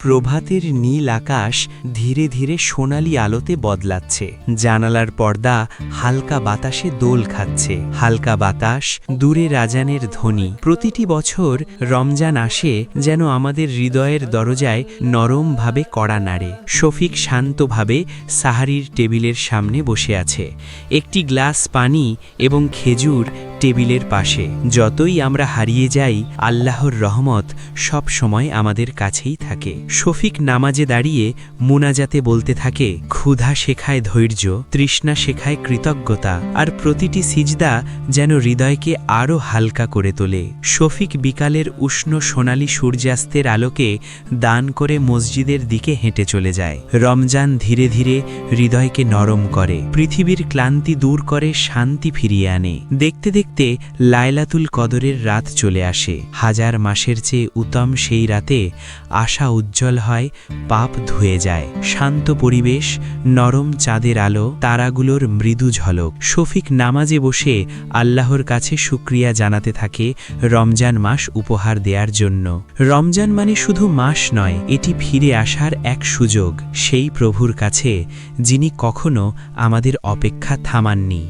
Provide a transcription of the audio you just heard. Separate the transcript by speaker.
Speaker 1: প্রভাতের নীল আকাশ ধীরে ধীরে সোনালি আলোতে বদলাচ্ছে। জানালার পর্দা হালকা বাতাসে দোল খাচ্ছে। হালকা বাতাস, দূরে রাজানের ধ্বনি। প্রতিটি বছর রমজান আসে যেন আমাদের হৃদয়ের দরজায় নরমভাবে কড়া নাড়ে। শফিক শান্তভাবে সাহারির টেবিলের সামনে বসে আছে। একটি গ্লাস পানি এবং খেজুর টেবিলের পাশে। যতই আমরা হারিয়ে যাই, আল্লাহর রহমত সব সময় আমাদের কাছেই থাকে। শফিক নামাজে দাঁড়িয়ে মুনাজাতে বলতে থাকে, ক্ষুধা শেখায় ধৈর্য, তৃষ্ণা শেখায় কৃতজ্ঞতা, আর প্রতিটি সিজদা যেন হৃদয়কে আরও হালকা করে তোলে। শফিক বিকালের উষ্ণ সোনালি সূর্যাস্তের আলোকে দান করে মসজিদের দিকে হেঁটে চলে যায়। রমজান ধীরে ধীরে হৃদয়কে নরম করে, পৃথিবীর ক্লান্তি দূর করে, শান্তি ফিরিয়ে আনে। দেখতে দেখতে লায়লাতুল কদরের রাত চলে আসে। হাজার মাসের চেয়ে উত্তম সেই রাতে আশা উজ্জ্বল হয়, পাপ ধুয়ে যায়। শান্ত পরিবেশ, নরম চাঁদের আলো, তারাগুলোর মৃদু ঝলক। শফিক নামাজে বসে আল্লাহর কাছে শুকরিয়া জানাতে থাকে রমজান মাস উপহার দেওয়ার জন্য। রমজান মানে শুধু মাস নয়, এটি ফিরে আসার এক সুযোগ সেই প্রভুর কাছে যিনি কখনো আমাদের অপেক্ষা থামাননি।